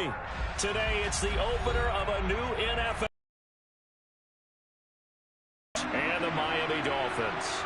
3. Today, it's the opener of a new NFL and the Miami Dolphins.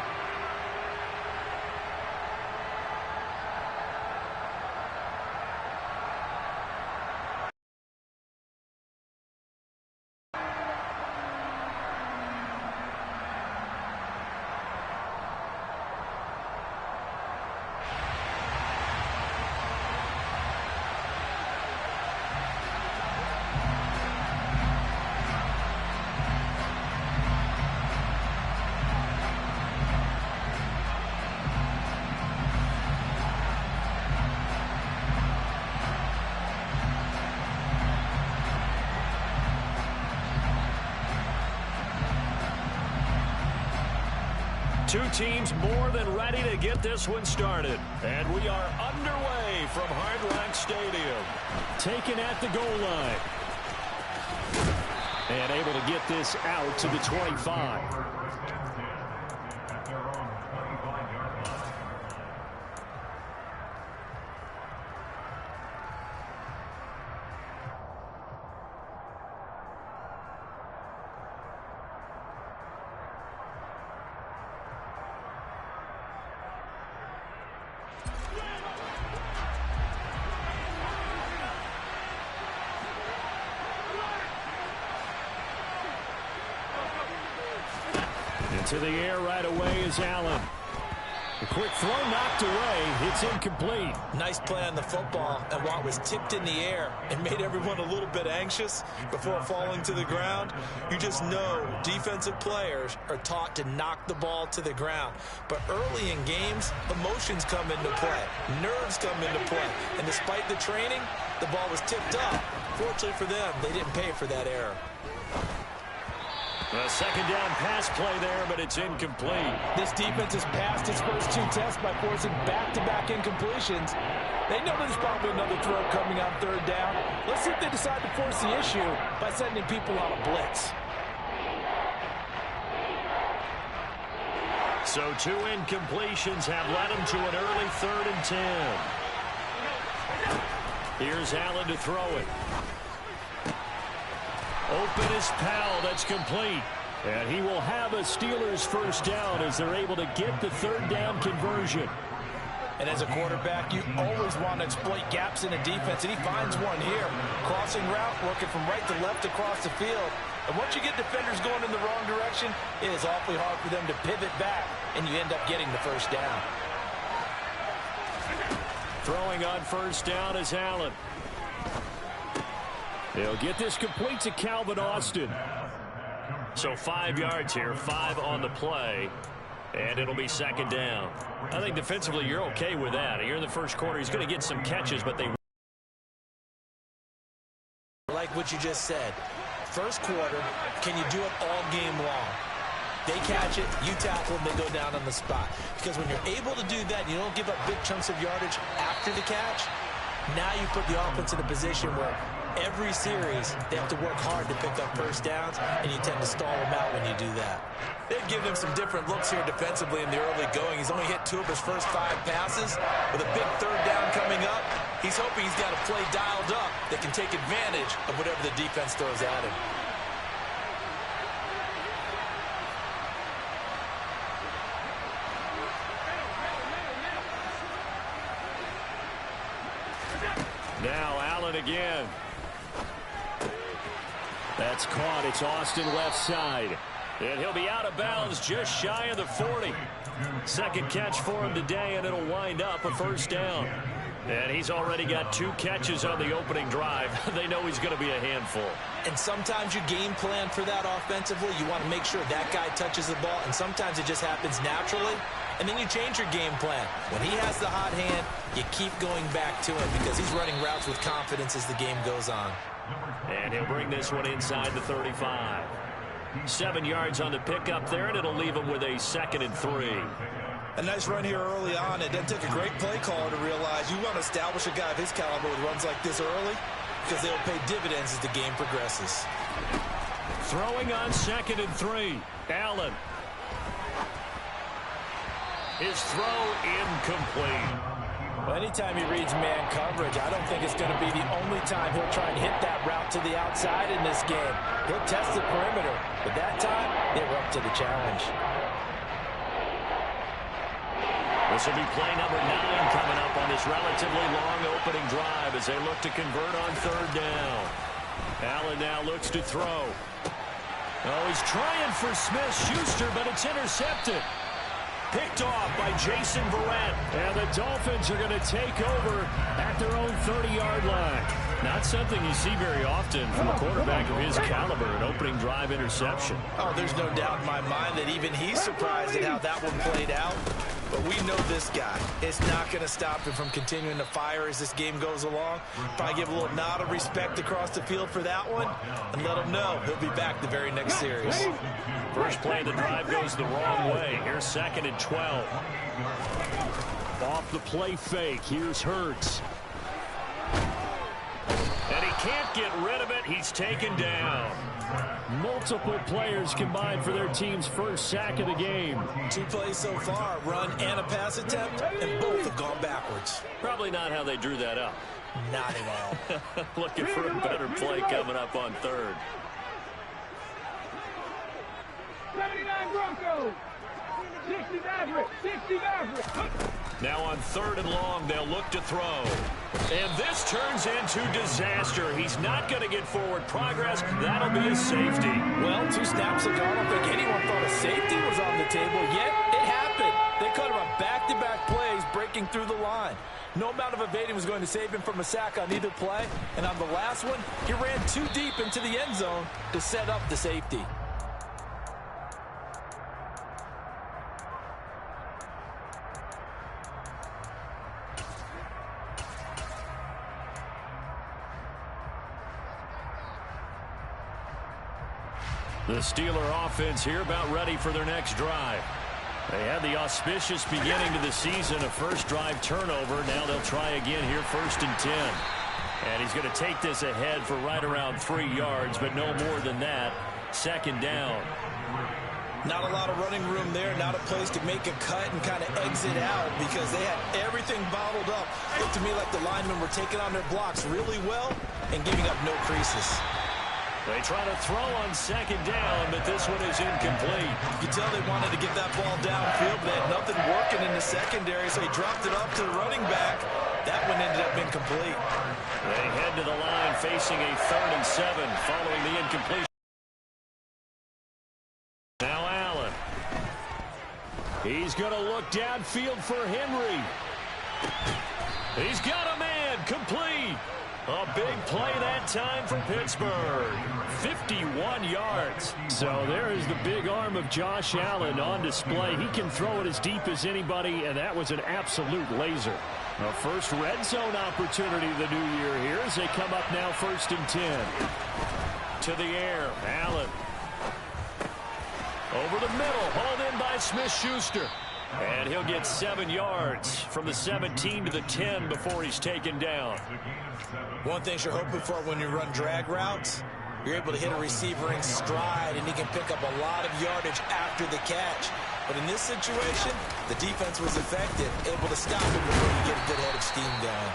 Two teams more than ready to get this one started. And we are underway from Hard Rock Stadium. Taken at the goal line. And able to get this out to the 25. Into the air right away is Allen. A quick throw knocked away. It's incomplete. Nice play on the football, and while it was tipped in the air and made everyone a little bit anxious before falling to the ground, you just know defensive players are taught to knock the ball to the ground. But early in games, emotions come into play. Nerves come into play. And despite the training, the ball was tipped up. Fortunately for them, they didn't pay for that error. A second down pass play there, but it's incomplete. This defense has passed its first two tests by forcing back-to-back incompletions. They know there's probably another throw coming on third down. Let's see if they decide to force the issue by sending people on a blitz. So two incompletions have led him to an early 3rd and 10. Here's Allen to throw it. Open is Powell. That's complete. And he will have a Steelers first down as they're able to get the 3rd down conversion. And as a quarterback, you always want to exploit gaps in a defense, and he finds one here. Crossing route, working from right to left across the field. And once you get defenders going in the wrong direction, it is awfully hard for them to pivot back, and you end up getting the first down. Throwing on first down is Allen. They'll get this complete to Calvin Austin. So 5 yards here, 5 on the play, and it'll be second down. I think defensively you're okay with that. Here in the first quarter, he's going to get some catches, but they like what you just said. First quarter, can you do it all game long? They catch it, you tackle them, they go down on the spot. Because when you're able to do that, you don't give up big chunks of yardage after the catch. Now you put the offense in a position where every series they have to work hard to pick up first downs, and you tend to stall them out when you do that. They've given him some different looks here defensively in the early going. He's only hit 2 of his first 5 passes. With a big 3rd down coming up, he's hoping he's got a play dialed up that can take advantage of whatever the defense throws at him. Now Allen again. That's caught. It's Austin left side. And he'll be out of bounds just shy of the 40. Second catch for him today, and it'll wind up a first down. And he's already got 2 catches on the opening drive. They know he's going to be a handful. And sometimes you game plan for that offensively. You want to make sure that guy touches the ball, and sometimes it just happens naturally. And then you change your game plan. When he has the hot hand, you keep going back to him because he's running routes with confidence as the game goes on. And he'll bring this one inside the 35. 7 yards on the pickup there, and it'll leave him with a 2nd and 3. A nice run here early on. It doesn't take a great play caller to realize you want to establish a guy of his caliber with runs like this early because they'll pay dividends as the game progresses. Throwing on 2nd and 3. Allen. His throw incomplete. Well, anytime he reads man coverage, I don't think it's going to be the only time he'll try and hit that route to the outside in this game. He'll test the perimeter, but that time, they were up to the challenge. This will be play number 9 coming up on this relatively long opening drive as they look to convert on third down. Allen now looks to throw. Oh, he's trying for Smith-Schuster, but it's intercepted. Picked off by Jason Verrett. And the Dolphins are going to take over at their own 30-yard line. Not something you see very often from a quarterback of his caliber, an opening drive interception. Oh, there's no doubt in my mind that even he's surprised at how that one played out. But we know this guy. It's not going to stop him from continuing to fire as this game goes along. Probably give a little nod of respect across the field for that one and let him know he'll be back the very next series. First play of the drive goes the wrong way. Here's 2nd and 12. Off the play fake. Here's Hurts. And he can't get rid of it. He's taken down. Multiple players combined for their team's first sack of the game. 2 plays so far, run and a pass attempt, and both have gone backwards. Probably not how they drew that up. Not at all. Looking for a better play coming up on third. 79 Broncos. 60 Maverick. 60 Maverick. Now on 3rd and long, they'll look to throw. And this turns into disaster. He's not going to get forward progress. That'll be a safety. Well, 2 snaps ago, I don't think anyone thought a safety was on the table, yet it happened. They cut him on back-to-back plays, breaking through the line. No amount of evading was going to save him from a sack on either play. And on the last one, he ran too deep into the end zone to set up the safety. The Steeler offense here about ready for their next drive. They had the auspicious beginning to the season, a first drive turnover. Now they'll try again here, 1st and 10. And he's going to take this ahead for right around 3 yards, but no more than that. 2nd down. Not a lot of running room there, not a place to make a cut and kind of exit out because they had everything bottled up. Looked to me like the linemen were taking on their blocks really well and giving up no creases. They try to throw on 2nd down, but this one is incomplete. You can tell they wanted to get that ball downfield, but they had nothing working in the secondary, so he dropped it up to the running back. That one ended up incomplete. They head to the line facing a 3rd and 7 following the incompletion. Now Allen. He's going to look downfield for Henry. He's got a man, complete. A big play that time from Pittsburgh. 51 yards. So there is the big arm of Josh Allen on display. He can throw it as deep as anybody, and that was an absolute laser. A first red zone opportunity of the new year here as they come up now 1st and 10. To the air, Allen. Over the middle, hauled in by Smith-Schuster. And he'll get 7 yards from the 17 to the 10 before he's taken down. One thing you're hoping for when you run drag routes, you're able to hit a receiver in stride, and he can pick up a lot of yardage after the catch. But in this situation, the defense was effective, able to stop him before you get a good head of steam going.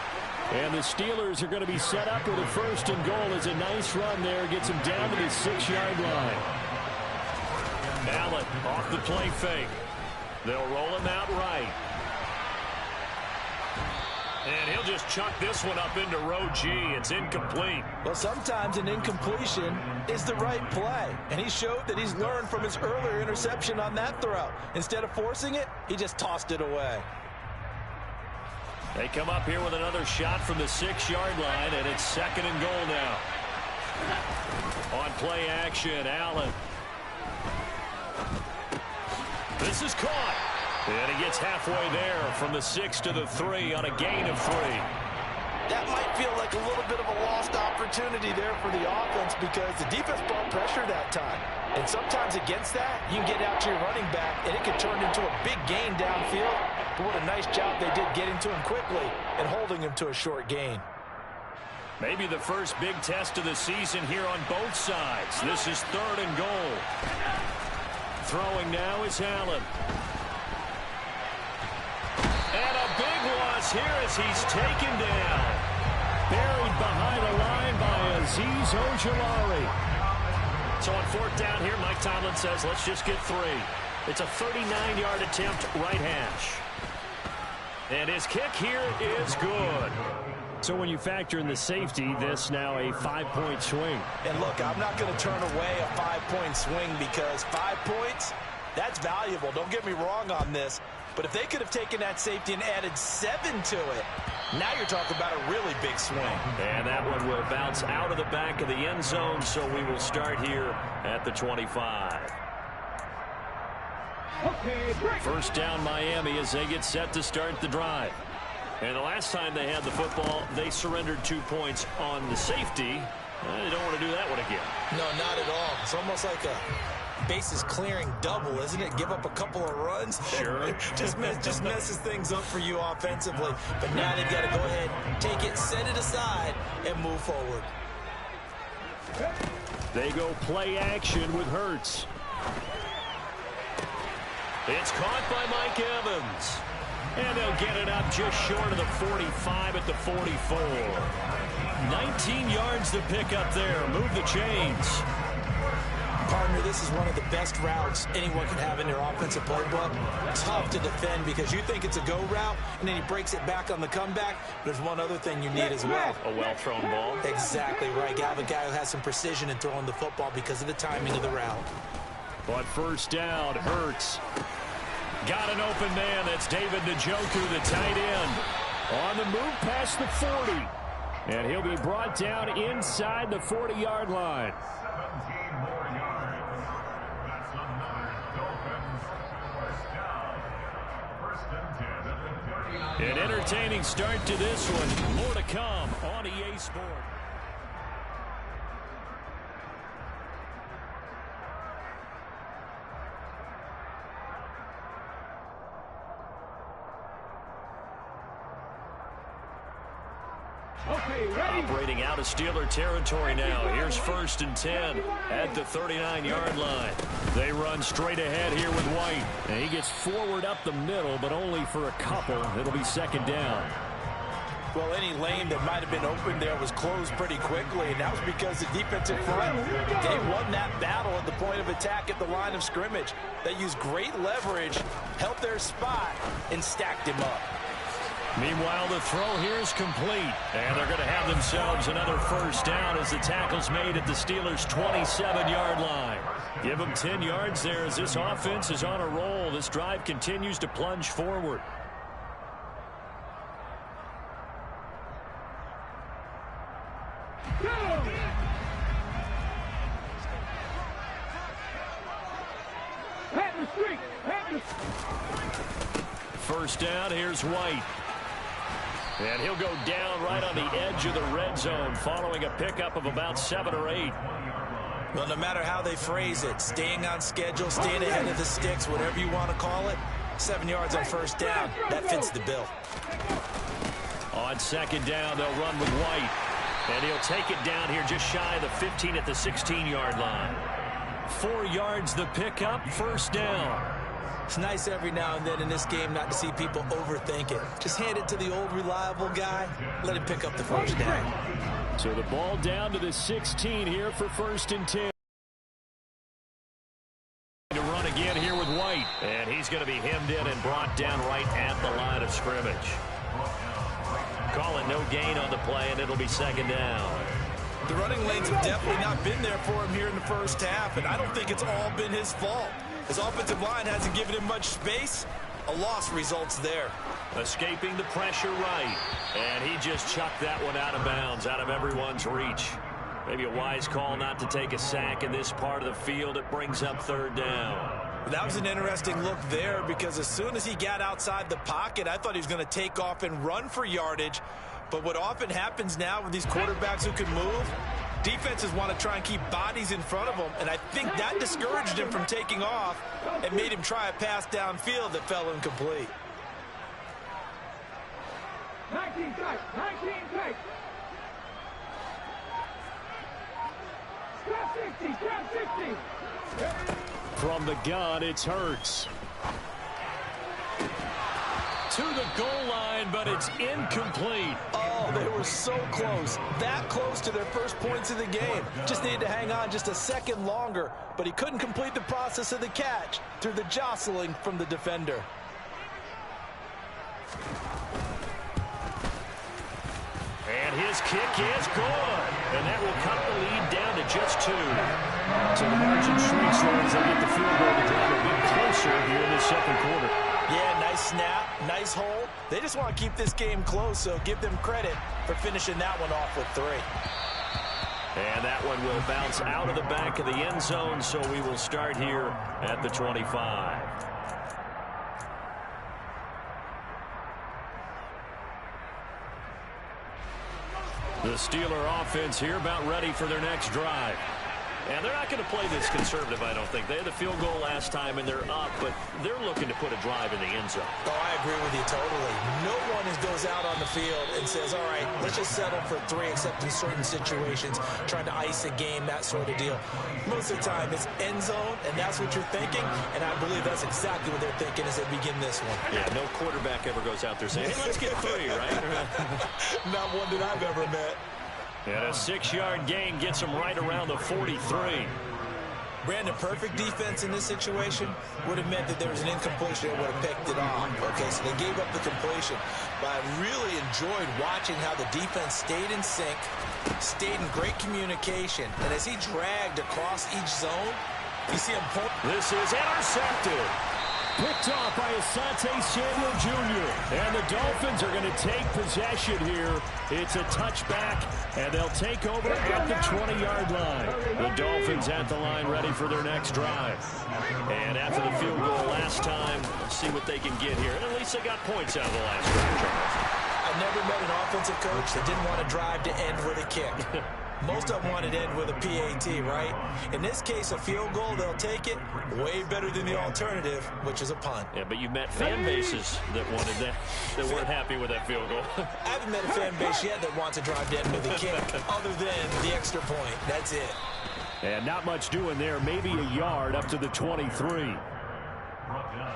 And the Steelers are going to be set up with a 1st and goal as a nice run there. Gets him down to the 6-yard line. Allen off the play fake. They'll roll him out right. And he'll just chuck this one up into row G. It's incomplete. Well, sometimes an incompletion is the right play. And he showed that he's learned from his earlier interception on that throw. Instead of forcing it, he just tossed it away. They come up here with another shot from the 6-yard line, and it's 2nd and goal now. On play action, Allen. This is caught. And he gets halfway there from the 6 to the 3 on a gain of 3. That might feel like a little bit of a lost opportunity there for the offense because the defense brought pressure that time. And sometimes against that, you can get out to your running back, and it can turn into a big gain downfield. But what a nice job they did getting to him quickly and holding him to a short gain. Maybe the first big test of the season here on both sides. This is 3rd and goal. Throwing now is Allen. And a big one, is here as he's taken down. Buried behind the line by Azeez Ojulari. So on fourth down here, Mike Tomlin says, let's just get 3. It's a 39-yard attempt, right hash. And his kick here is good. So when you factor in the safety, this now a 5-point swing. And look, I'm not going to turn away a 5-point swing because 5 points, that's valuable. Don't get me wrong on this. But if they could have taken that safety and added 7 to it, now you're talking about a really big swing. And that one will bounce out of the back of the end zone, so we will start here at the 25. First down Miami as they get set to start the drive. And the last time they had the football, they surrendered 2 points on the safety. They don't want to do that one again. No, not at all. It's almost like a bases clearing double, isn't it? Give up a couple of runs. Sure. just messes things up for you offensively. But now they've got to go ahead, take it, set it aside, and move forward. They go play action with Hurts. It's caught by Mike Evans. And they'll get it up just short of the 45 at the 44. 19 yards to pick up there. Move the chains. Partner, this is one of the best routes anyone can have in their offensive playbook. Tough to defend because you think it's a go route, and then he breaks it back on the comeback. There's one other thing you need as well. A well-thrown ball. Exactly right. You have a guy who has some precision in throwing the football because of the timing of the route. But first down, Hurts. Got an open man. That's David Njoku, the tight end. On the move past the 40. And he'll be brought down inside the 40-yard line. An entertaining start to this one. More to come on EA Sport. Operating out of Steeler territory now. Here's 1st and 10 at the 39-yard line. They run straight ahead here with White. And he gets forward up the middle, but only for a couple. It'll be 2nd down. Well, any lane that might have been open there was closed pretty quickly, and that was because the defensive front, they won that battle at the point of attack at the line of scrimmage. They used great leverage, held their spot, and stacked him up. Meanwhile, the throw here is complete, and they're going to have themselves another 1st down as the tackle's made at the Steelers' 27-yard line. Give them 10 yards there as this offense is on a roll. This drive continues to plunge forward. First down, here's White. And he'll go down right on the edge of the red zone following a pickup of about 7 or 8. Well, no matter how they phrase it, staying on schedule, staying ahead of the sticks, whatever you want to call it, 7 yards on 1st down, that fits the bill. On 2nd down, they'll run with White. And he'll take it down here just shy of the 15 at the 16-yard line. 4 yards the pickup, 1st down. It's nice every now and then in this game not to see people overthink it. Just hand it to the old reliable guy. Let him pick up the 1st down. So the ball down to the 16 here for 1st and 10. To run again here with White. And he's going to be hemmed in and brought down right at the line of scrimmage. Call it no gain on the play, and it'll be 2nd down. The running lanes have definitely not been there for him here in the first half, and I don't think it's all been his fault. His offensive line hasn't given him much space. A loss results there. Escaping the pressure right. And he just chucked that one out of bounds, out of everyone's reach. Maybe a wise call not to take a sack in this part of the field. It brings up 3rd down. That was an interesting look there because as soon as he got outside the pocket, I thought he was going to take off and run for yardage. But what often happens now with these quarterbacks who can move, defenses want to try and keep bodies in front of them, and I think that discouraged him from taking off and made him try a pass downfield that fell incomplete. 19 tight, 19 tight. Trap 60, trap 60. From the gun, it's Hurts. to the goal line, but it's incomplete. Oh, they were so close. That close to their first points of the game. Just needed to hang on just a second longer, but he couldn't complete the process of the catch through the jostling from the defender. And his kick is good. And that will cut the lead down to just 2. So the margin shrinks there as they get the field goal to drive a bit closer here in the second quarter. Yeah, nice snap, nice hold. They just want to keep this game close, so give them credit for finishing that one off with 3. And that one will bounce out of the back of the end zone, so we will start here at the 25. The Steeler offense here about ready for their next drive. And they're not going to play this conservative, I don't think. They had the field goal last time, and they're up, but they're looking to put a drive in the end zone. Oh, I agree with you totally. No one goes out on the field and says, all right, let's just settle for 3, except in certain situations, trying to ice a game, that sort of deal. Most of the time, it's end zone, and that's what you're thinking, and I believe that's exactly what they're thinking as they begin this one. Yeah, no quarterback ever goes out there saying, hey, let's get 3, right? Not one that I've ever met. And a 6-yard gain gets him right around the 43. Brandon, perfect defense in this situation would have meant that there was an incompletion that would have picked it off. Okay, so they gave up the completion. But I really enjoyed watching how the defense stayed in sync, stayed in great communication. And as he dragged across each zone, you see him pull. This is intercepted. Picked off by Asante Samuel Jr. And the Dolphins are going to take possession here. It's a touchback, and they'll take over at the 20-yard line. The Dolphins at the line ready for their next drive. And after the field goal last time, let's see what they can get here. And at least they got points out of the last drive, Charles. I've never met an offensive coach that didn't want to drive to end with a kick. Most of them want to end with a PAT, right? In this case, a field goal, they'll take it. Way better than the alternative, which is a punt. Yeah, but you met fan bases that wanted that weren't happy with that field goal. I haven't met a fan base yet that wants to drive to end with a kick, other than the extra point. That's it. And not much doing there. Maybe a yard up to the 23.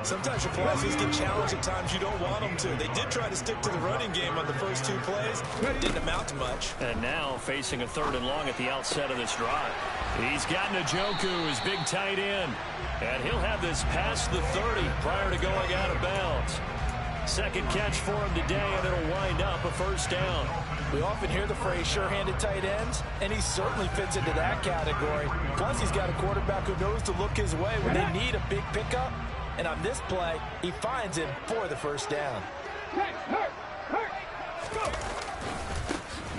Sometimes your philosophies get challenged at times you don't want them to. They did try to stick to the running game on the first 2 plays, but it didn't amount to much. And now facing a 3rd and long at the outset of this drive. He's got Njoku, his big tight end. And he'll have this past the 30 prior to going out of bounds. Second catch for him today, and it'll wind up a first down. We often hear the phrase sure-handed tight ends, and he certainly fits into that category. Plus, he's got a quarterback who knows to look his way when they need a big pickup. And on this play, he finds him for the first down.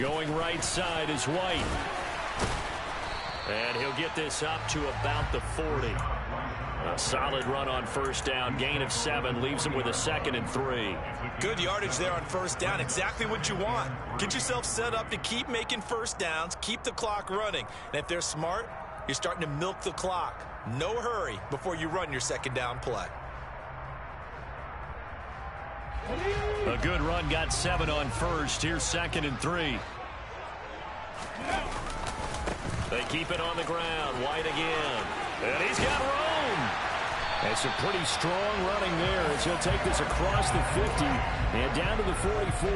Going right side is White. And he'll get this up to about the 40. A solid run on first down. Gain of 7 leaves him with a 2nd and 3. Good yardage there on first down. Exactly what you want. Get yourself set up to keep making first downs, keep the clock running. And if they're smart, you're starting to milk the clock. No hurry before you run your second down play. A good run, got 7 on first. Here's 2nd and 3. They keep it on the ground. White again. And he's got room. It's a pretty strong running there as he'll take this across the 50 and down to the 44.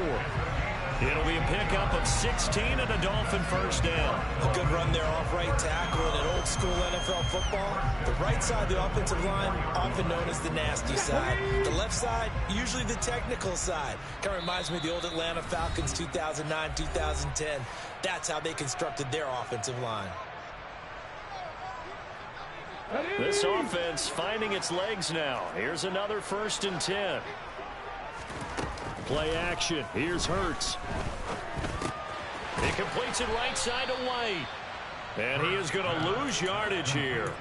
It'll be a pickup of 16 and a Dolphin first down. A good run there off right tackle in an old-school NFL football. The right side of the offensive line, often known as the nasty side. The left side, usually the technical side. Kind of reminds me of the old Atlanta Falcons 2009, 2010. That's how they constructed their offensive line. This offense finding its legs now. Here's another 1st and 10. Play action. Here's Hurts. He completes it right side to White. And he is going to lose yardage here.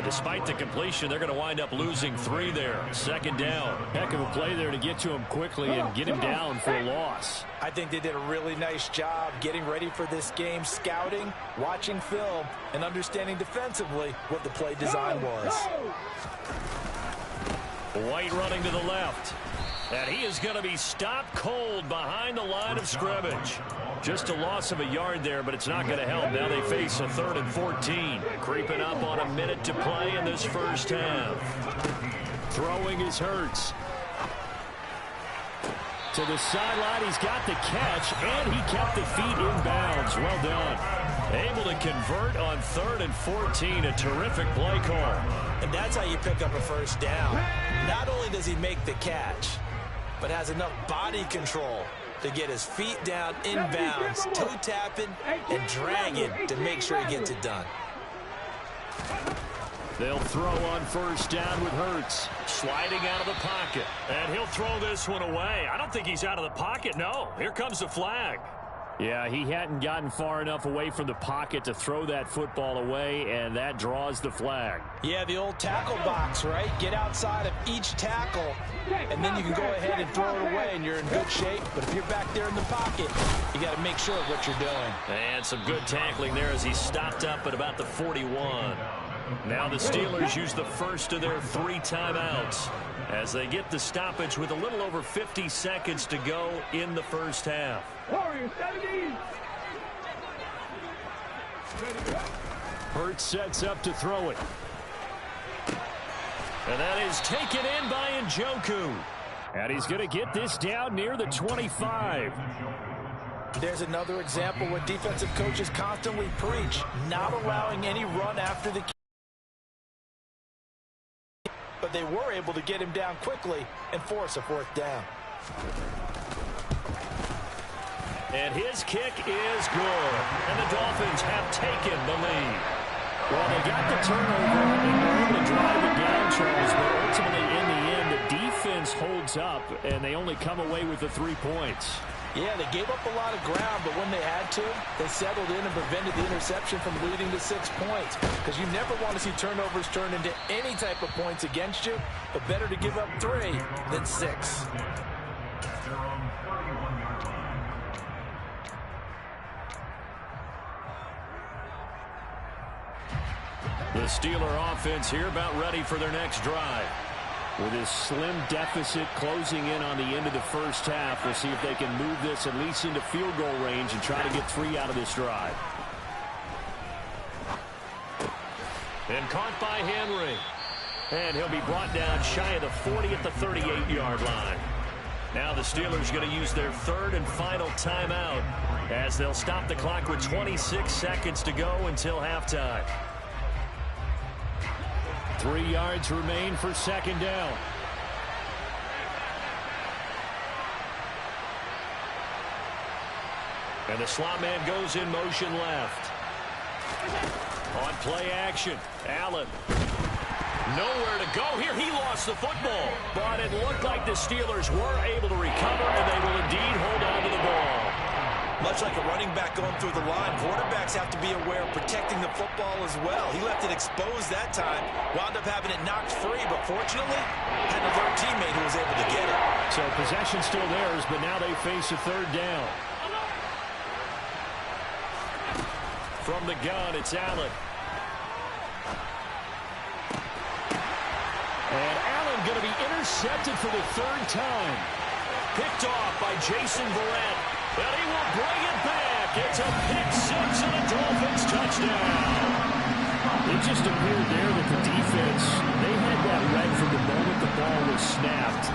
Despite the completion, they're going to wind up losing 3 there. 2nd down. Heck of a play there to get to him quickly and get him down for a loss. I think they did a really nice job getting ready for this game, scouting, watching film, and understanding defensively what the play design was. White running to the left. And he is going to be stopped cold behind the line of scrimmage. Just a loss of a yard there, but it's not going to help. Now they face a 3rd and 14. Creeping up on a minute to play in this first half. Throwing is Hurts. To the sideline, he's got the catch, and he kept the feet in bounds. Well done. Able to convert on 3rd and 14. A terrific play call. And that's how you pick up a first down. Not only does he make the catch, but has enough body control to get his feet down in bounds, toe tapping and dragging to make sure he gets it done. They'll throw on 1st down with Hurts. Sliding out of the pocket. And he'll throw this one away. I don't think he's out of the pocket, no. Here comes the flag. Yeah, he hadn't gotten far enough away from the pocket to throw that football away, and that draws the flag. Yeah, the old tackle box, right? Get outside of each tackle, and then you can go ahead and throw it away, and you're in good shape. But if you're back there in the pocket, you got to make sure of what you're doing. And some good tackling there as he stopped up at about the 41. Now the Steelers use the first of their 3 timeouts as they get the stoppage with a little over 50 seconds to go in the first half. Hurts sets up to throw it. And that is taken in by Njoku. And he's going to get this down near the 25. There's another example where defensive coaches constantly preach, not allowing any run after the kick. But they were able to get him down quickly and force a 4th down. And his kick is good. And the Dolphins have taken the lead. Well, they got the turnover and were able to drive it down, Charles, but ultimately in the end, the defense holds up, and they only come away with the 3 points. Yeah, they gave up a lot of ground, but when they had to, they settled in and prevented the interception from leading to 6 points. Because you never want to see turnovers turn into any type of points against you, but better to give up 3 than 6. The Steeler offense here about ready for their next drive. With his slim deficit closing in on the end of the first half, we'll see if they can move this at least into field goal range and try to get 3 out of this drive. And caught by Henry. And he'll be brought down shy of the 40 at the 38-yard line. Now the Steelers going to use their 3rd and final timeout as they'll stop the clock with 26 seconds to go until halftime. 3 yards remain for 2nd down. And the slot man goes in motion left. On play action, Allen. Nowhere to go here. He lost the football. But it looked like the Steelers were able to recover, and they will indeed hold on to the ball. Much like a running back going through the line, quarterbacks have to be aware of protecting the football as well. He left it exposed that time, wound up having it knocked free, but fortunately had an alert teammate who was able to get it. So possession still theirs, but now they face a 3rd down. From the gun, it's Allen. And Allen going to be intercepted for the 3rd time. Picked off by Jason Verrett. And he will bring it back. It's a pick-6 and a Dolphins touchdown. It just appeared there that the defense, they had that read from the moment the ball was snapped.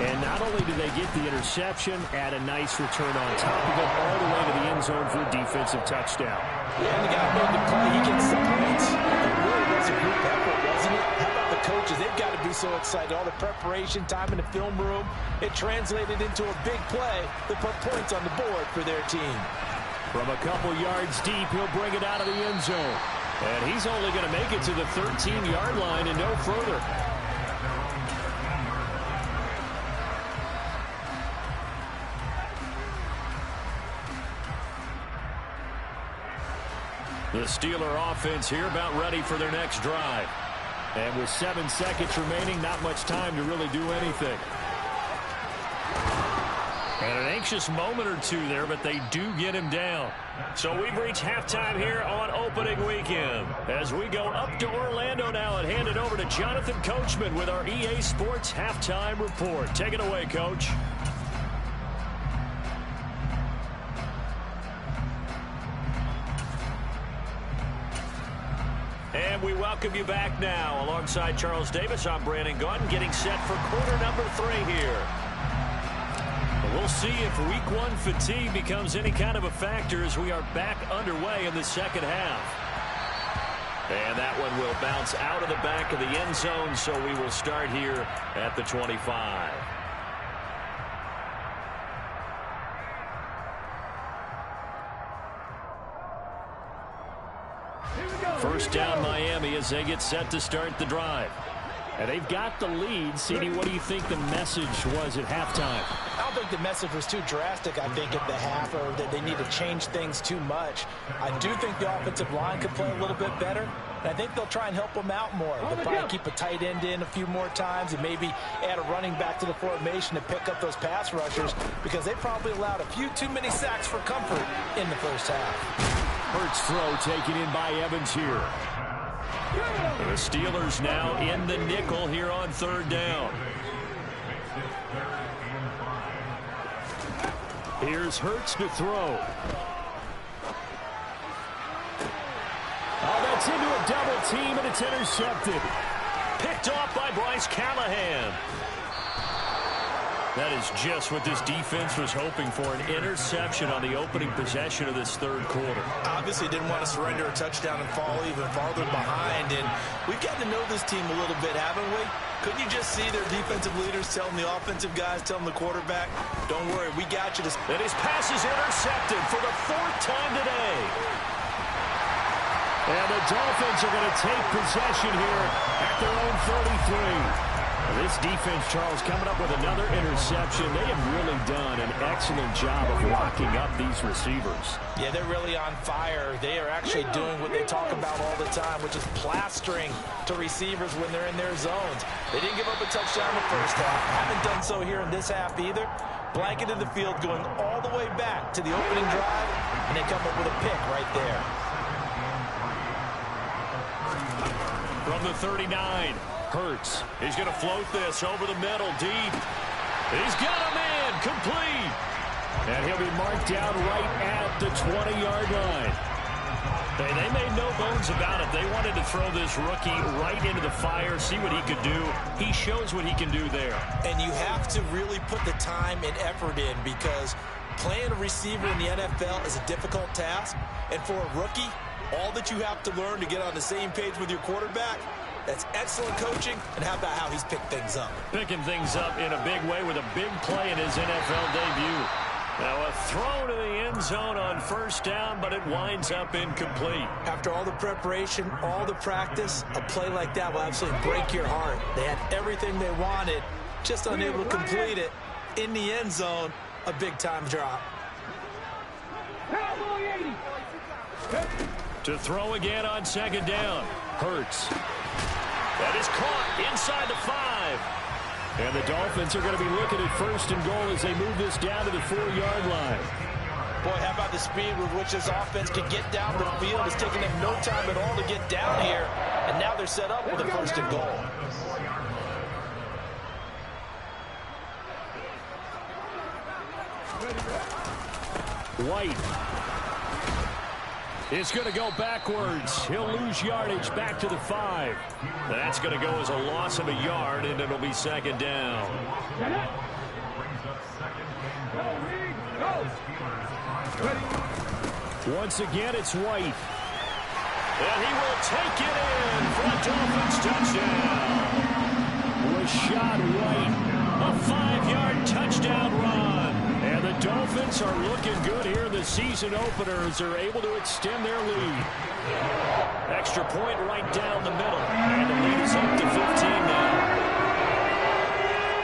And not only did they get the interception, add a nice return on top of it all the way to the end zone for a defensive touchdown. Yeah, and the guy made the play. He gets the points. It really was a group effort, wasn't it? How about the coaches? They've got to be so excited. All the preparation time in the film room, it translated into a big play that put points on the board for their team. From a couple yards deep, he'll bring it out of the end zone. And he's only going to make it to the 13-yard line and no further. The Steeler offense here about ready for their next drive. And with 7 seconds remaining, not much time to really do anything. And an anxious moment or two there, but they do get him down. So we've reached halftime here on opening weekend. As we go up to Orlando now and hand it over to Jonathan Coachman with our EA Sports Halftime Report. Take it away, Coach. And we welcome you back now. Alongside Charles Davis, I'm Brandon Gaudin, getting set for quarter number 3 here. We'll see if week one fatigue becomes any kind of a factor as we are back underway in the second half. And that one will bounce out of the back of the end zone, so we will start here at the 25. First down Miami as they get set to start the drive. And they've got the lead. CD, what do you think the message was at halftime? I don't think the message was too drastic, I think, at the half, or that they need to change things too much. I do think the offensive line could play a little bit better, and I think they'll try and help them out more. They'll probably keep a tight end in a few more times and maybe add a running back to the formation to pick up those pass rushers, because they probably allowed a few too many sacks for comfort in the first half. Hurts throw taken in by Evans here. The Steelers now in the nickel here on third down. Here's Hurts to throw. Oh, that's into a double team, and it's intercepted. Picked off by Bryce Callahan. That is just what this defense was hoping for, an interception on the opening possession of this third quarter. Obviously didn't want to surrender a touchdown and fall even farther behind, and we've gotten to know this team a little bit, haven't we? Couldn't you just see their defensive leaders telling the offensive guys, telling the quarterback, don't worry, we got you. And his pass is intercepted for the fourth time today. And the Dolphins are going to take possession here at their own 33. This defense, Charles, coming up with another interception. They have really done an excellent job of locking up these receivers. Yeah, they're really on fire. They are actually doing what they talk about all the time, which is plastering to receivers when they're in their zones. They didn't give up a touchdown in the first half. Haven't done so here in this half either. Blanketed the field going all the way back to the opening drive, and they come up with a pick right there. From the 39. Hurts. He's going to float this over the middle, deep. He's got a man, complete. And he'll be marked down right at the 20-yard line. They made no bones about it. They wanted to throw this rookie right into the fire, see what he could do. He shows what he can do there. And you have to really put the time and effort in, because playing a receiver in the NFL is a difficult task. And for a rookie, all that you have to learn to get on the same page with your quarterback, that's excellent coaching. And how about how he's picked things up? Picking things up in a big way with a big play in his NFL debut. Now a throw to the end zone on first down, but it winds up incomplete. After all the preparation, all the practice, a play like that will absolutely break your heart. They had everything they wanted, just unable to complete it. In the end zone, a big-time drop. To throw again on second down. Hurts. That is caught inside the 5. And the Dolphins are going to be looking at first and goal as they move this down to the 4-yard line. Boy, how about the speed with which this offense can get down the field? It's taking them no time at all to get down here. And now they're set up with a first and goal. White is going to go backwards. He'll lose yardage back to the 5. That's going to go as a loss of a yard, and it'll be second down. Once again, it's White. And he will take it in for a Dolphins touchdown. Rachaad White, a 5-yard touchdown run. And the Dolphins are looking good here in the season opener as they're able to extend their lead. Extra point right down the middle. And the lead is up to 15 now.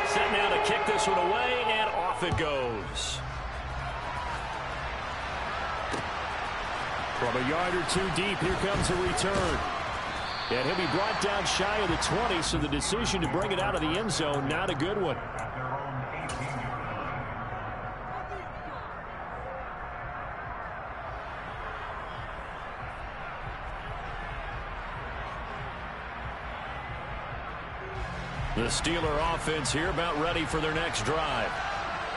Set now to kick this one away, and off it goes. From a yard or two deep, here comes a return. And he'll be brought down shy of the 20, so the decision to bring it out of the end zone, not a good one. The Steeler offense here about ready for their next drive.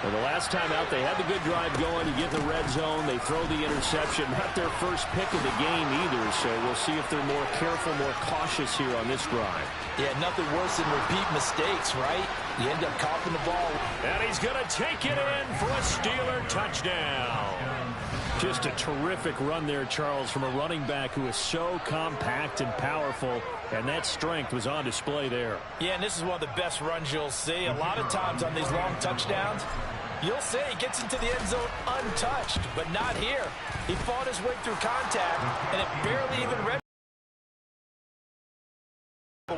Well, the last time out, they had the good drive going. You get in the red zone, they throw the interception. Not their first pick of the game either, so we'll see if they're more careful, more cautious here on this drive. Yeah, nothing worse than repeat mistakes, right? You end up coughing the ball. And he's going to take it in for a Steeler touchdown. Just a terrific run there, Charles, from a running back who is so compact and powerful, and that strength was on display there. Yeah, and this is one of the best runs you'll see. A lot of times on these long touchdowns, you'll see he gets into the end zone untouched, but not here. He fought his way through contact, and it barely even read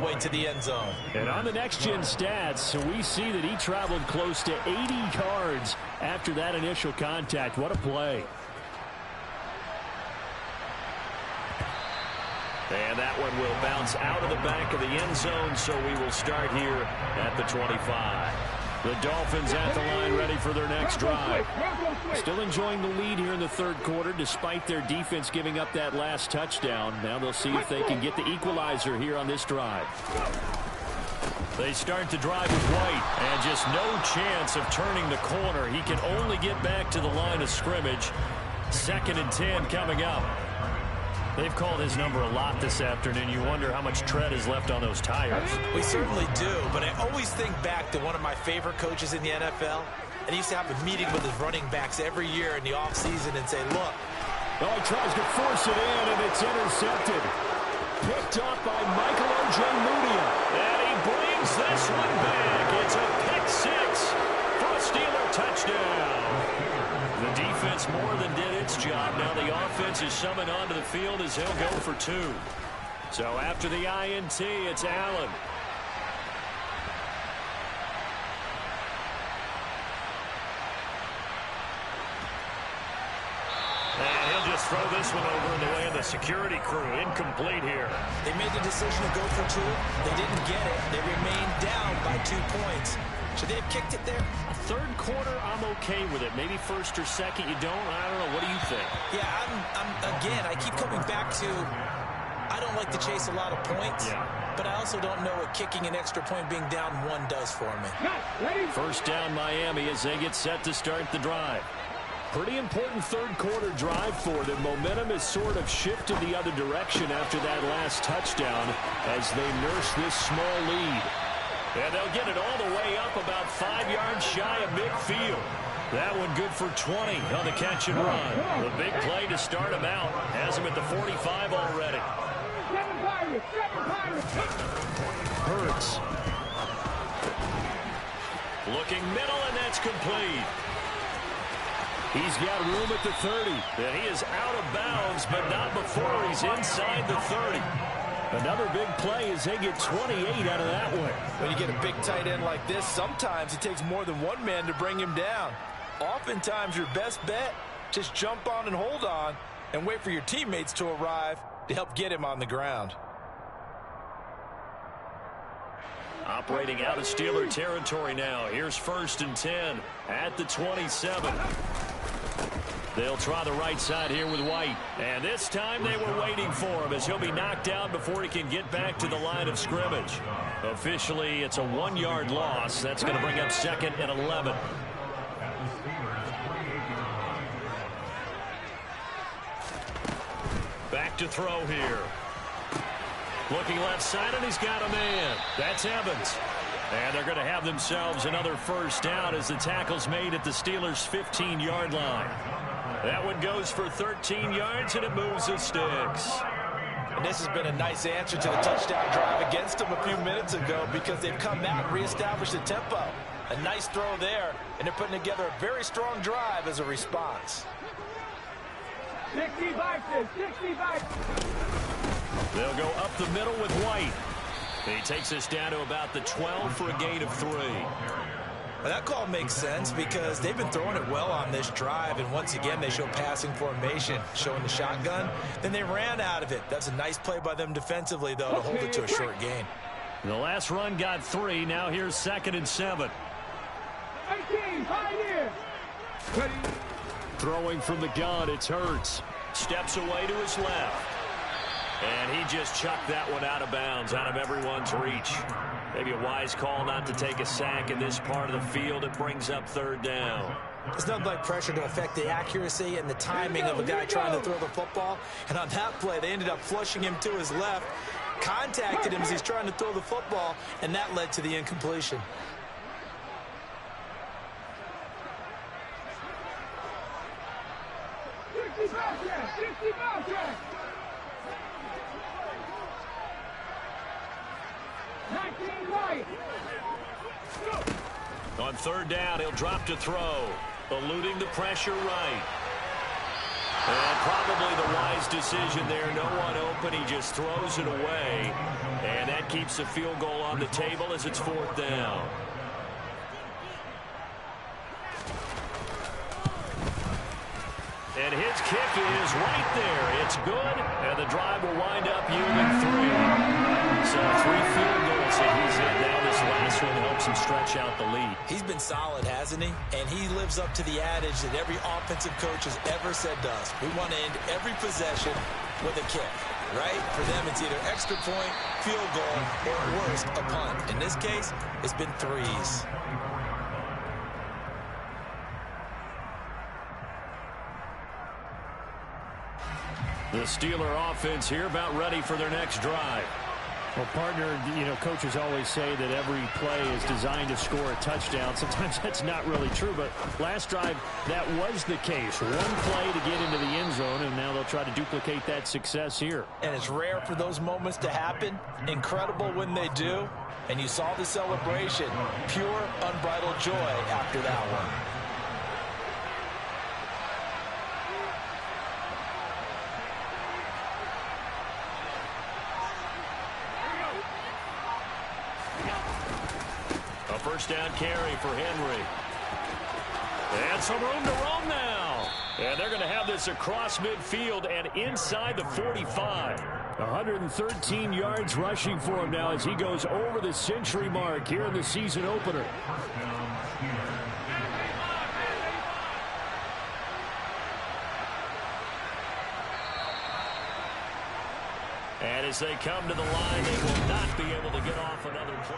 way to the end zone. And on the next-gen stats, we see that he traveled close to 80 yards after that initial contact. What a play. And that one will bounce out of the back of the end zone, so we will start here at the 25. The Dolphins at the line ready for their next drive. Still enjoying the lead here in the third quarter despite their defense giving up that last touchdown. Now they'll see if they can get the equalizer here on this drive. They start the drive with White, and just no chance of turning the corner. He can only get back to the line of scrimmage. 2nd and 10 coming up. They've called his number a lot this afternoon. You wonder how much tread is left on those tires. We certainly do, but I always think back to one of my favorite coaches in the NFL. And he used to have a meeting with his running backs every year in the offseason and say, look. Oh, he tries to force it in, and it's intercepted. Picked up by Michael Ojemudia. And he brings this one back. It's a pick six for a Steeler touchdown. The defense more than did its job. Now the offense is summoned onto the field as he'll go for 2. So after the INT, it's Allen. And he'll just throw this one over in the way of the security crew. Incomplete here. They made the decision to go for 2. They didn't get it. They remained down by 2 points. Should they have kicked it there? Third quarter, I'm okay with it. Maybe first or second, you don't. I don't know. What do you think? Yeah, again, I keep coming back to I don't like to chase a lot of points, but I also don't know what kicking an extra point being down 1 does for me. First down, Miami, as they get set to start the drive. Pretty important third quarter drive for them. Momentum has sort of shifted the other direction after that last touchdown as they nurse this small lead. And they'll get it all the way up about 5 yards shy of midfield. That one good for 20 on the catch and run. The big play to start him out. Has him at the 45 already. Hurts. Looking middle, and that's complete. He's got room at the 30. And he is out of bounds, but not before he's inside the 30. Another big play as they get 28 out of that one. When you get a big tight end like this, sometimes it takes more than one man to bring him down. Oftentimes, your best bet, just jump on and hold on and wait for your teammates to arrive to help get him on the ground. Operating out of Steeler territory now. Here's 1st and 10 at the 27. They'll try the right side here with White. And this time they were waiting for him as he'll be knocked out before he can get back to the line of scrimmage. Officially, it's a 1-yard loss. That's going to bring up 2nd and 11. Back to throw here. Looking left side, and he's got a man. That's Evans. And they're going to have themselves another first down as the tackle's made at the Steelers' 15-yard line. That one goes for 13 yards, and it moves the sticks. And this has been a nice answer to the touchdown drive against them a few minutes ago because they've come out and reestablished the tempo. A nice throw there, and they're putting together a very strong drive as a response. 65, 65. They'll go up the middle with White. He takes us down to about the 12 for a gain of 3. Well, that call makes sense because they've been throwing it well on this drive, and once again they show passing formation, showing the shotgun. Then they ran out of it. That's a nice play by them defensively, though, to hold it to a short gain. The last run got 3. Now here's 2nd and 7. 18, pioneer. Throwing from the gun, it's Hurts. Steps away to his left. And he just chucked that one out of bounds, out of everyone's reach. Maybe a wise call not to take a sack in this part of the field. It brings up 3rd down. There's nothing like pressure to affect the accuracy and the timing of a guy trying to throw the football. And on that play, they ended up flushing him to his left, contacted him as he's trying to throw the football, and that led to the incompletion. On third down, he'll drop to throw, eluding the pressure right. And probably the wise decision there. No one open. He just throws it away. And that keeps the field goal on the table as it's fourth down. And his kick is right there. It's good, and the drive will wind up yielding 3. So 3 field goals that he's hit. Now this last one helps him stretch out the lead. He's been solid, hasn't he? And he lives up to the adage that every offensive coach has ever said to us. We want to end every possession with a kick, right? For them, it's either extra point, field goal, or at worst, a punt. In this case, it's been 3s. The Steeler offense here about ready for their next drive. Well, partner, coaches always say that every play is designed to score a touchdown. Sometimes that's not really true, but last drive, that was the case. One play to get into the end zone, and now they'll try to duplicate that success here. And it's rare for those moments to happen. Incredible when they do. And you saw the celebration. Pure, unbridled joy after that one. First down carry for Henry. And some room to roam now. And they're going to have this across midfield and inside the 45. 113 yards rushing for him now as he goes over the century mark here in the season opener. And as they come to the line, they will not be able to get off another play.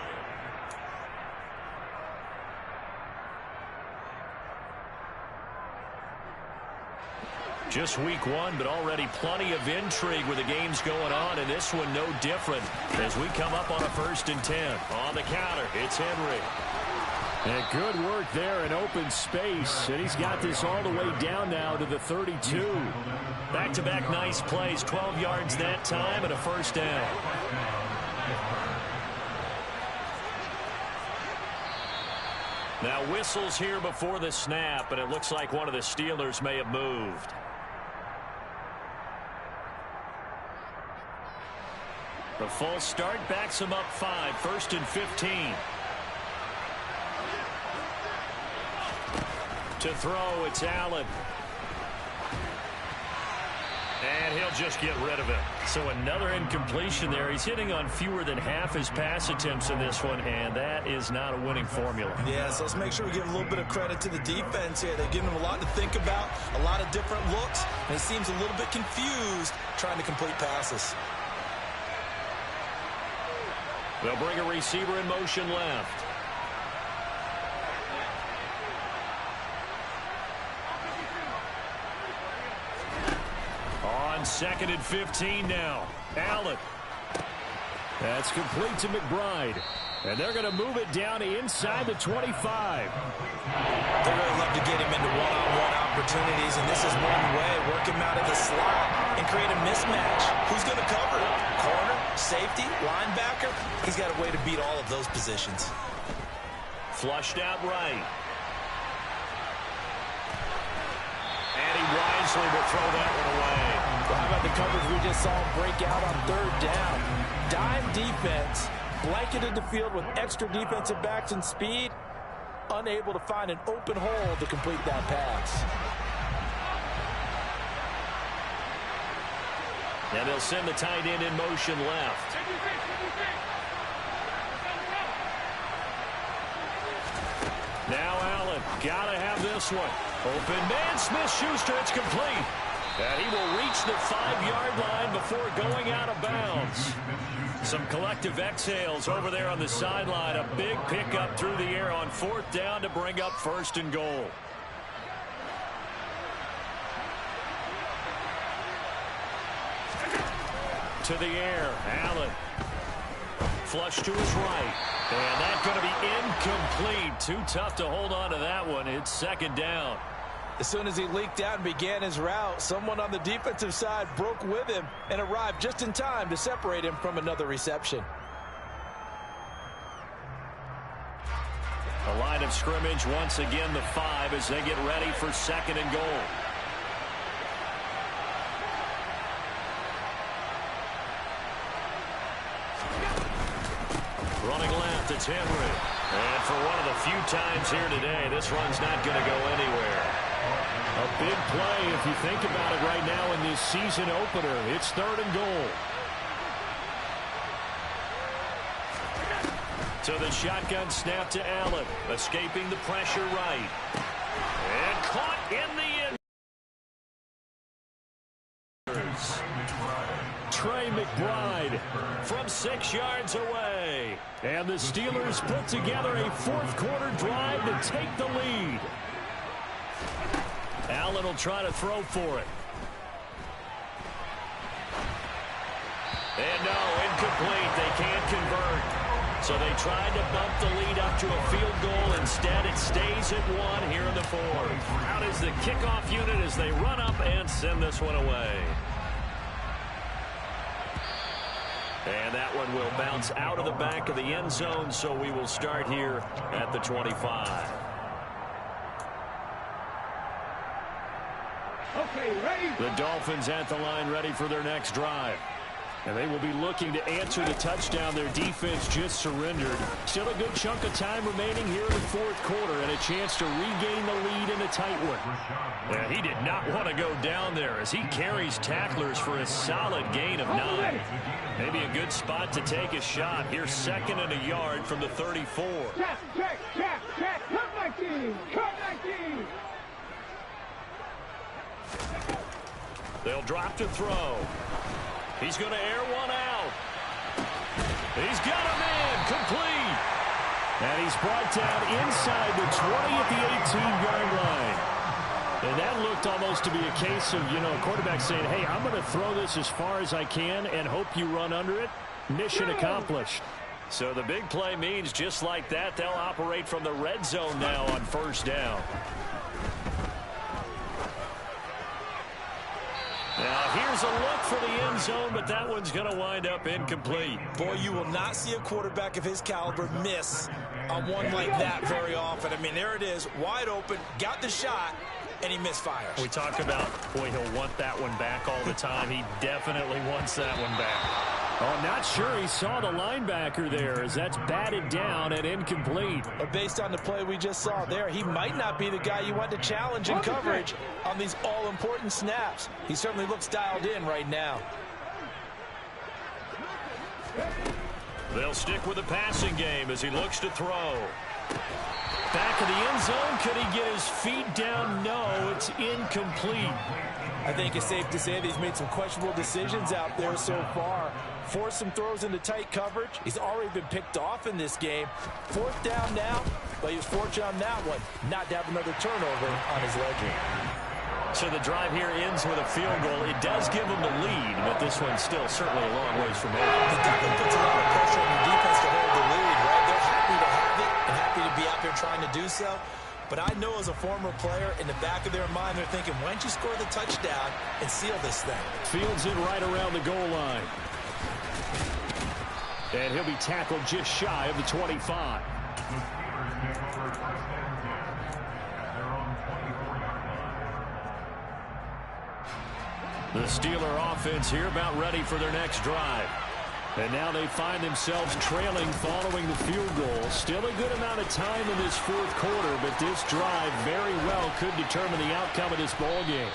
Just week 1, but already plenty of intrigue with the games going on, and this one no different as we come up on a 1st and 10. On the counter, it's Henry. And good work there in open space, and he's got this all the way down now to the 32. Back-to-back nice plays, 12 yards that time and a first down. Now whistles here before the snap, and it looks like one of the Steelers may have moved. The full start backs him up 5, 1st and 15. To throw, it's Allen. And he'll just get rid of it. So another incompletion there. He's hitting on fewer than half his pass attempts in this one, and that is not a winning formula. Yeah, so let's make sure we give a little bit of credit to the defense here. They're giving him a lot to think about, a lot of different looks, and he seems a little bit confused trying to complete passes. They'll bring a receiver in motion left. On 2nd and 15 now. Allen. That's complete to McBride. And they're going to move it down inside the 25. They really love to get him into one-on-one opportunities, and this is one way. Work him out of the slot and create a mismatch. Who's going to cover? Corner, safety, linebacker? He's got a way to beat all of those positions. Flushed out right. And he wisely will throw that one away. Well, how about the coverage we just saw him break out on 3rd down? Dime defense, blanketed the field with extra defensive backs and speed, unable to find an open hole to complete that pass. And they'll send the tight end in motion left. Now Allen, gotta have this one. Open man, Smith-Schuster, it's complete. And he will reach the 5-yard line before going out of bounds. Some collective exhales over there on the sideline. A big pickup through the air on 4th down to bring up 1st and goal. To the air, Allen. Flush to his right. And that's going to be incomplete. Too tough to hold on to that one. It's 2nd down. As soon as he leaked out and began his route, someone on the defensive side broke with him and arrived just in time to separate him from another reception. The line of scrimmage once again the 5 as they get ready for 2nd and goal. Running left, it's Henry. And for one of the few times here today, this run's not going to go anywhere. A big play if you think about it right now in this season opener. It's 3rd and goal. So the shotgun snap to Allen. Escaping the pressure right. And caught in the end. Trey McBride from 6 yards away. And the Steelers put together a 4th quarter drive to take the lead. Allen will try to throw for it. And no, incomplete. They can't convert. So they tried to bump the lead up to a field goal. Instead, it stays at 1 here in the 4th. Out is the kickoff unit as they run up and send this one away. And that one will bounce out of the back of the end zone, so we will start here at the 25. Okay, ready? The Dolphins at the line ready for their next drive. And they will be looking to answer the touchdown their defense just surrendered. Still a good chunk of time remaining here in the 4th quarter and a chance to regain the lead in a tight one. Yeah, he did not want to go down there as he carries tacklers for a solid gain of 9. Maybe a good spot to take a shot. Here's 2nd and a yard from the 34. Check, cut 19, cut 19. They'll drop to throw. He's going to air one out. He's got him in, complete. And he's brought down inside the 20 at the 18-yard line. And that looked almost to be a case of, a quarterback saying, hey, I'm going to throw this as far as I can and hope you run under it. Mission accomplished. So the big play means just like that, they'll operate from the red zone now on 1st down. Now, here's a look for the end zone, but that one's going to wind up incomplete. Boy, you will not see a quarterback of his caliber miss on one like that very often. I mean, there it is, wide open, got the shot, and he misfires. We talk about, boy, he'll want that one back all the time. He definitely wants that one back. Oh, I'm not sure he saw the linebacker there as that's batted down and incomplete. But based on the play we just saw there, he might not be the guy you want to challenge in coverage on these all-important snaps. He certainly looks dialed in right now. They'll stick with the passing game as he looks to throw. Back of the end zone. Could he get his feet down? No, it's incomplete. I think it's safe to say that he's made some questionable decisions out there so far. Forced some throws into tight coverage. He's already been picked off in this game. 4th down now, but he was fortunate on that one not to have another turnover on his ledger. So the drive here ends with a field goal. It does give him the lead, but this one's still certainly a long ways from over. It definitely puts a lot of pressure on your defense to hold the lead, right? They're happy to have it and happy to be out there trying to do so. But I know as a former player, in the back of their mind, they're thinking, why don't you score the touchdown and seal this thing? Fields it right around the goal line. And he'll be tackled just shy of the 25. The Steeler offense here about ready for their next drive. And now they find themselves trailing following the field goal. Still a good amount of time in this 4th quarter, but this drive very well could determine the outcome of this ball game.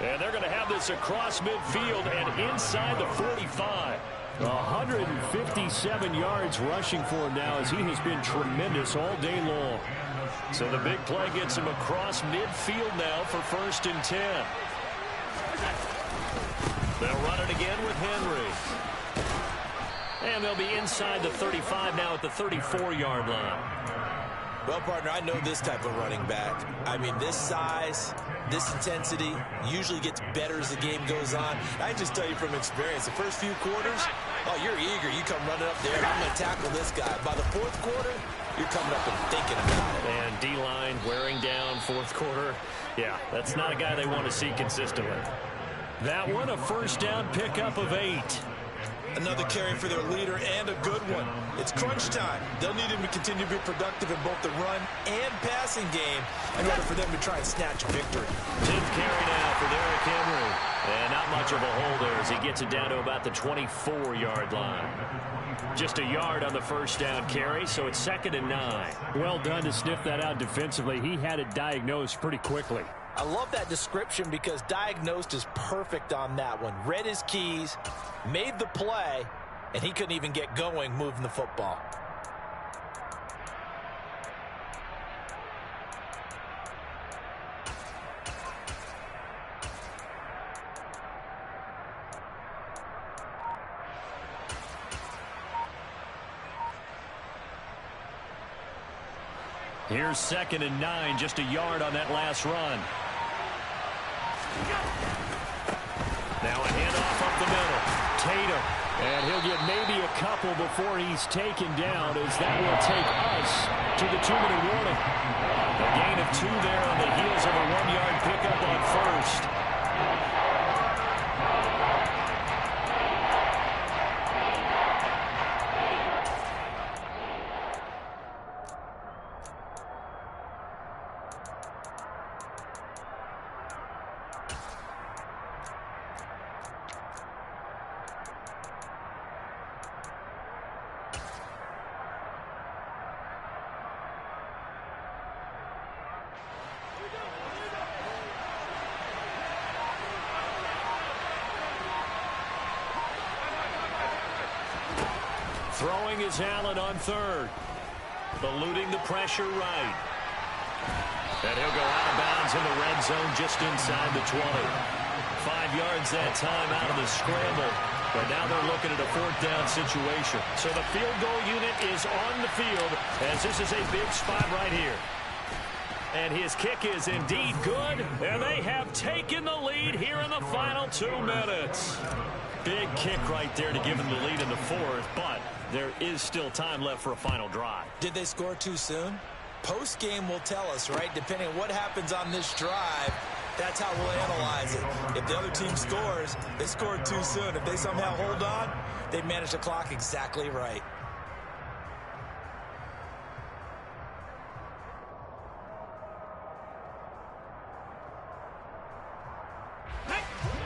And they're going to have this across midfield and inside the 45. 157 yards rushing for him now as he has been tremendous all day long. So the big play gets him across midfield now for 1st and 10. They'll run it again with Henry. And they'll be inside the 35 now at the 34-yard line. Well, partner, I know this type of running back. I mean, this size, this intensity usually gets better as the game goes on. I can just tell you from experience, the first few quarters, oh, you're eager. You come running up there, and I'm going to tackle this guy. By the 4th quarter, you're coming up and thinking about it. And D-line wearing down 4th quarter. Yeah, that's not a guy they want to see consistently. That one, a 1st down pickup of 8. Another carry for their leader and a good one. It's crunch time. They'll need him to continue to be productive in both the run and passing game in order for them to try and snatch a victory. 10th carry now for Derrick Henry. And not much of a hole there as he gets it down to about the 24-yard line. Just a yard on the first down carry, so it's 2nd and 9. Well done to sniff that out defensively. He had it diagnosed pretty quickly. I love that description because diagnosed is perfect on that one. Read his keys, made the play, and he couldn't even get going moving the football. Here's 2nd and 9, just a yard on that last run. Now a handoff up the middle. Tatum. And he'll get maybe a couple before he's taken down, as that will take us to the 2-minute warning. A gain of 2 there on the heels of a 1-yard pickup on first. Throwing is Allen on 3rd. Eluding the pressure right. And he'll go out of bounds in the red zone just inside the 20. 5 yards that time out of the scramble. But now they're looking at a 4th down situation. So the field goal unit is on the field as this is a big spot right here. And his kick is indeed good. And they have taken the lead here in the final 2 minutes. Big kick right there to give them the lead in the 4th, but there is still time left for a final drive. Did they score too soon? Post-game will tell us, right? Depending on what happens on this drive, that's how we'll analyze it. If the other team scores, they scored too soon. If they somehow hold on, they managed the clock exactly right.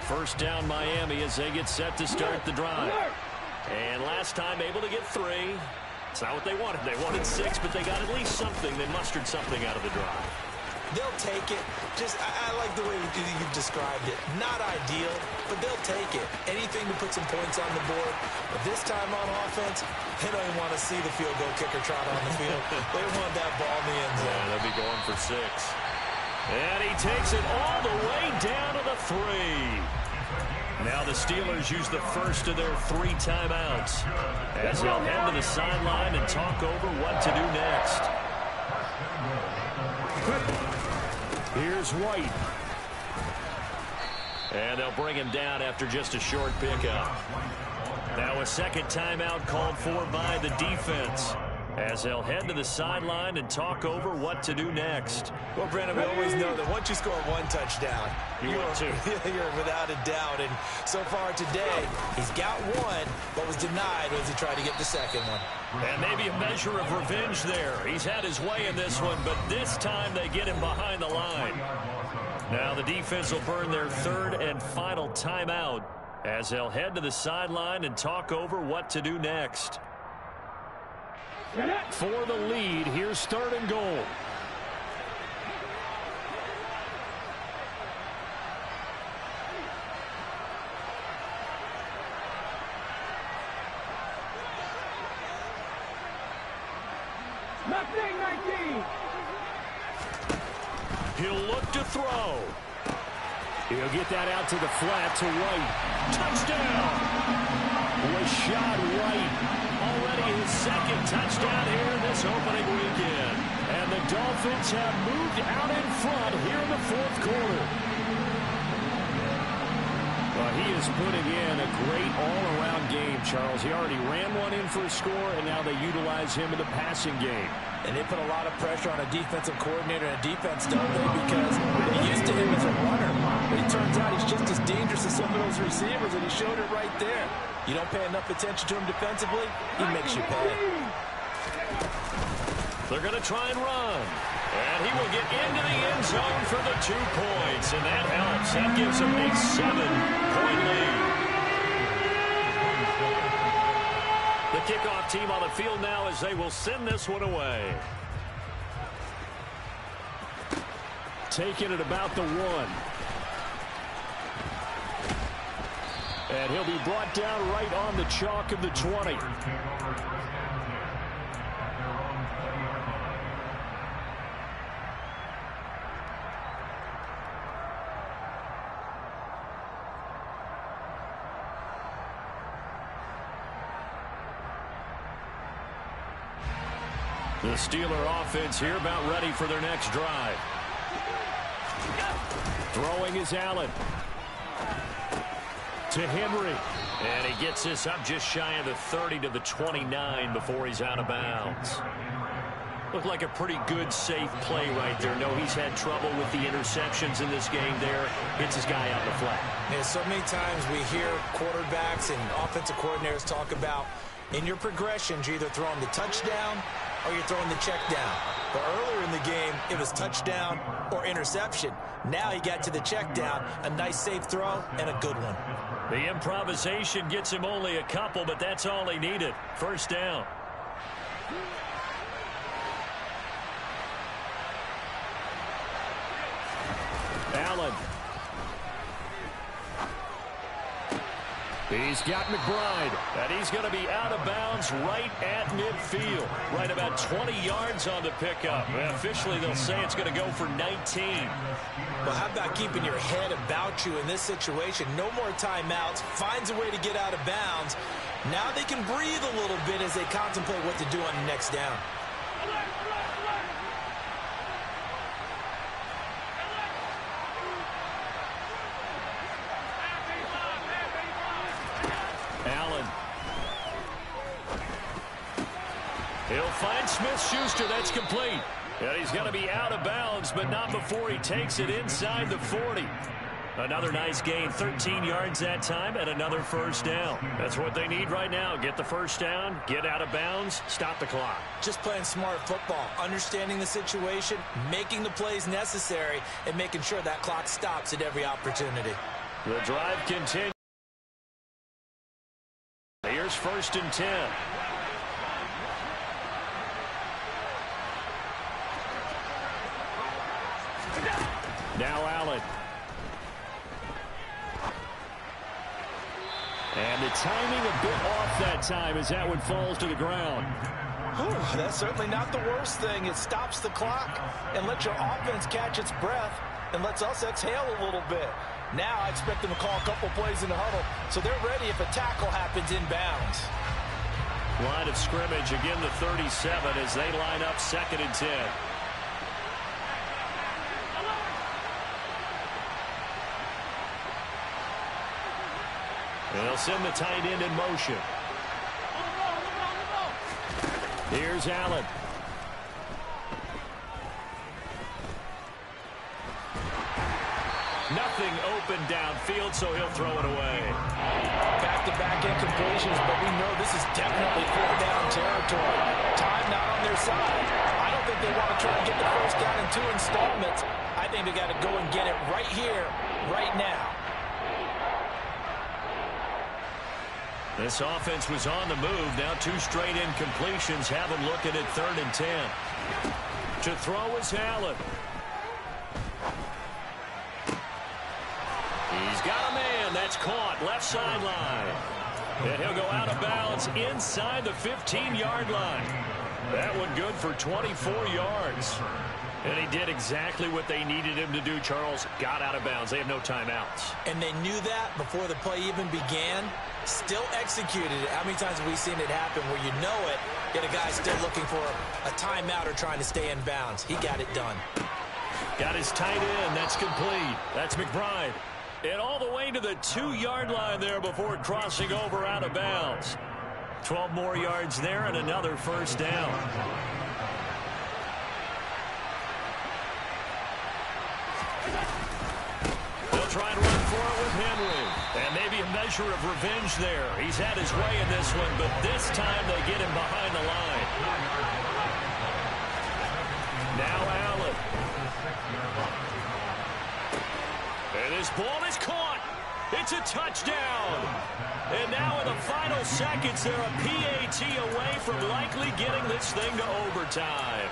First down Miami as they get set to start the drive. And last time able to get 3. It's not what they wanted. They wanted 6, but they got at least something. They mustered something out of the drive. They'll take it. I like the way you've described it. Not ideal, but they'll take it. Anything to put some points on the board. But this time on offense, they don't even want to see the field goal kicker trot on the field. They want that ball in the end zone. Yeah, they'll be going for 6. And he takes it all the way down to the 3. Now the Steelers use the first of their 3 timeouts as they'll head to the sideline and talk over what to do next. Here's White. And they'll bring him down after just a short pickup. Now a second timeout called for by the defense as they'll head to the sideline and talk over what to do next. Well, Brandon, we always know that once you score 1 touchdown, you're without a doubt. And so far today, he's got 1, but was denied as he tried to get the second one. And maybe a measure of revenge there. He's had his way in this one, but this time they get him behind the line. Now the defense will burn their 3rd and final timeout as they'll head to the sideline and talk over what to do next. For the lead, here's 3rd and goal. He'll look to throw. He'll get that out to the flat to White. Touchdown! Rashad White. Already his 2nd touchdown here in this opening weekend. And the Dolphins have moved out in front here in the 4th quarter. Well, he is putting in a great all-around game, Charles. He already ran one in for a score, and now they utilize him in the passing game. And they put a lot of pressure on a defensive coordinator and a defense, don't they? Because they're used to him as a runner. It turns out he's just as dangerous as some of those receivers, and he showed it right there. You don't pay enough attention to him defensively, he makes you pay. They're going to try and run. And he will get into the end zone for the 2 points. And that helps. That gives him a 7-point lead. The kickoff team on the field now as they will send this one away. Taking it about the 1. And he'll be brought down right on the chalk of the 20. The Steeler offense here about ready for their next drive. Throwing is Allen. To Henry. And he gets this up just shy of the 30 to the 29 before he's out of bounds. Looked like a pretty good, safe play right there. No, he's had trouble with the interceptions in this game there. Hits his guy out in the flat. Yeah, so many times we hear quarterbacks and offensive coordinators talk about in your progressions, you're either throwing the touchdown or you're throwing the check down. But earlier in the game, it was touchdown or interception. Now he got to the check down, a nice safe throw, and a good one. The improvisation gets him only a couple, but that's all he needed. First down. Allen. He's got McBride. And he's going to be out of bounds right at midfield. Right about 20 yards on the pickup. Officially, they'll say it's going to go for 19. Well, how about keeping your head about you in this situation? No more timeouts. Finds a way to get out of bounds. Now they can breathe a little bit as they contemplate what to do on the next down. Allen. He'll find Smith-Schuster. That's complete. And he's going to be out of bounds, but not before he takes it inside the 40. Another nice gain, 13 yards that time, and another first down. That's what they need right now. Get the first down, get out of bounds, stop the clock. Just playing smart football, understanding the situation, making the plays necessary, and making sure that clock stops at every opportunity. The drive continues. Here's 1st and 10. Now Allen. And the timing a bit off that time as that one falls to the ground. Whew, that's certainly not the worst thing. It stops the clock and lets your offense catch its breath and lets us exhale a little bit. Now I expect them to call a couple plays in the huddle, so they're ready if a tackle happens inbounds. Line of scrimmage, again the 37 as they line up 2nd and 10. They'll send the tight end in motion. Here's Allen. Nothing open downfield, so he'll throw it away. Back-to-back incompletions, but we know this is definitely 4th down territory. Time not on their side. I don't think they want to try and get the first down in 2 installments. I think they got to go and get it right here, right now. This offense was on the move. Now 2 straight incompletions have them looking at 3rd and 10. To throw is Allen. He's got a man. That's caught. Left sideline. And he'll go out of bounds inside the 15-yard line. That one good for 24 yards. And he did exactly what they needed him to do, Charles. Got out of bounds. They have no timeouts. And they knew that before the play even began. Still executed it. How many times have we seen it happen where you know it, yet a guy's still looking for a timeout or trying to stay in bounds? He got it done. Got his tight end. That's complete. That's McBride. And all the way to the 2-yard line there before crossing over out of bounds. 12 more yards there and another first down. They'll try pleasure of revenge there. He's had his way in this one, but this time they get him behind the line. Now Allen. And his ball is caught. It's a touchdown. And now in the final seconds, they're a PAT away from likely getting this thing to overtime.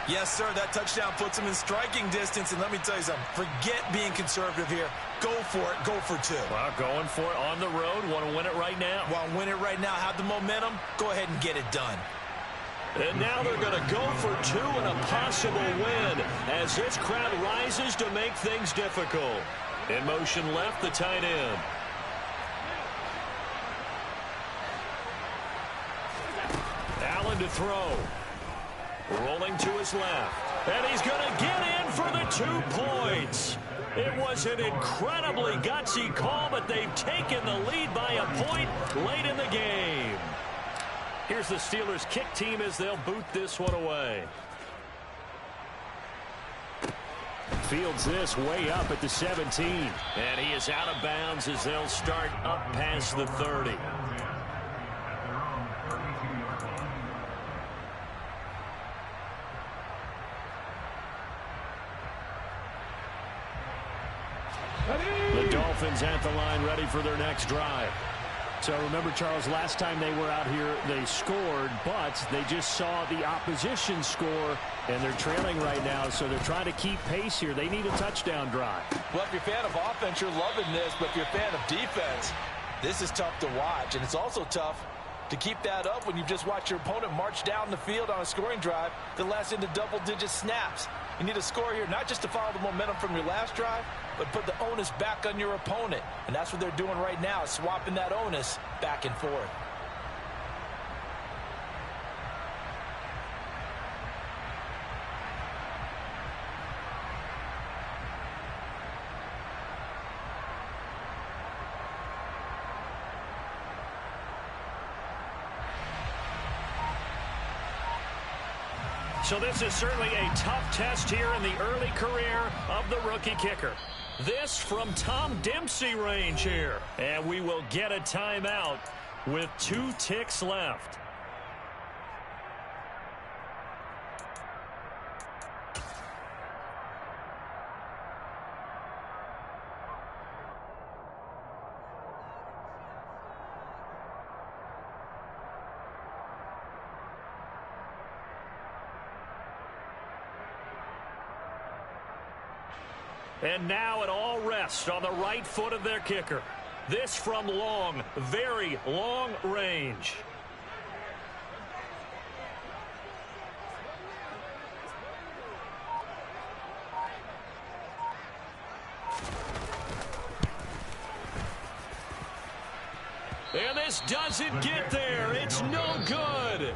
Yes, sir, that touchdown puts him in striking distance. And let me tell you something, forget being conservative here. Go for it, go for two. Well, going for it on the road. Want to win it right now? Want to win it right now, have the momentum, go ahead and get it done. And now they're going to go for two and a possible win as this crowd rises to make things difficult. In motion left, the tight end. Allen to throw. Rolling to his left. And he's going to get in for the 2 points. It was an incredibly gutsy call, but they've taken the lead by a point late in the game. Here's the Steelers kick team as they'll boot this one away. Fields this way up at the 17. And he is out of bounds as they'll start up past the 30. The Dolphins at the line ready for their next drive. So remember, Charles, last time they were out here, they scored, but they just saw the opposition score, and they're trailing right now, so they're trying to keep pace here. They need a touchdown drive. Well, if you're a fan of offense, you're loving this, but if you're a fan of defense, this is tough to watch, and it's also tough to keep that up when you've just watched your opponent march down the field on a scoring drive that lasts into double-digit snaps. You need a score here, not just to follow the momentum from your last drive, but put the onus back on your opponent. And that's what they're doing right now, swapping that onus back and forth. So this is certainly a tough test here in the early career of the rookie kicker. This from Tom Dempsey range here. And we will get a timeout with 2 ticks left. And now it all rests on the right foot of their kicker. This from long, very long range. And this doesn't get there. It's no good.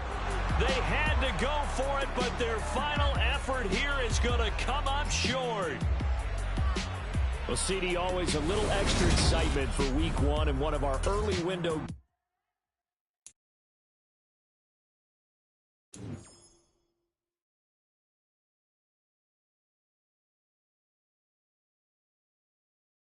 They had to go for it, but their final effort here is going to come up short. Well, CD, always a little extra excitement for week 1 and one of our early window.